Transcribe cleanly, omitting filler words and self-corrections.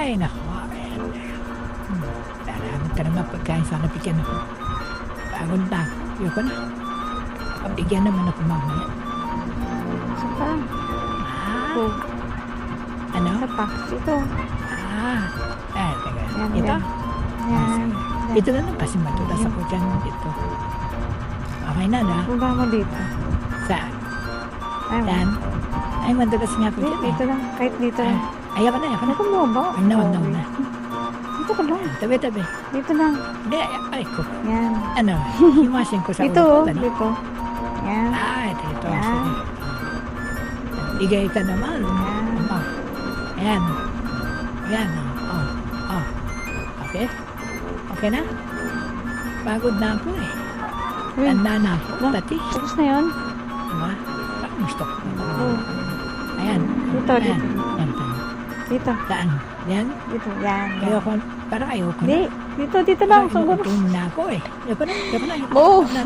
Ay, naku. Salamat ka naman pagkain sana bigyan ako. Pagod na. Ayoko na. Pabigyan naman ako mamaya. Isa pa. Ah, Oh, ano? isa pa. Dito. Teka. Yan, Ito? yan. Yan. Ito na lang kasi matulas ako dyan. Ito. Okay na na. Baba mo dito. Saan? Ay, Saan? Ay, madulas nga ako dyan. dito lang. Kahit dito lang. Ayoko na. Ano kung bumaba? Huwag na, huwag na, huwag na. Dito ka lang. Tabi. Dito lang. Hindi, ay ko. Yan. Ano? Himasin ko sa Dito, ulo oh. ko. Ano? Dito. Yan. Dito. Yan. Bigay ka naman. Yan. Oh. Ayan. Ayan. Oh. Okay? Okay na? Pagod na ako eh. Uy, Tanda na ako. Ba? Pati. tapos na yun. Diba? Parang gusto ko. Oh. Ayan. Dito, Ayan. dito. Yan. Dito. Saan? Yan? Dito. Yan. Ayoko. Parang ayoko na. Hindi. Dito lang. Ayoko Siguro. na ako eh. Ayoko na. Oo. Ayoko na.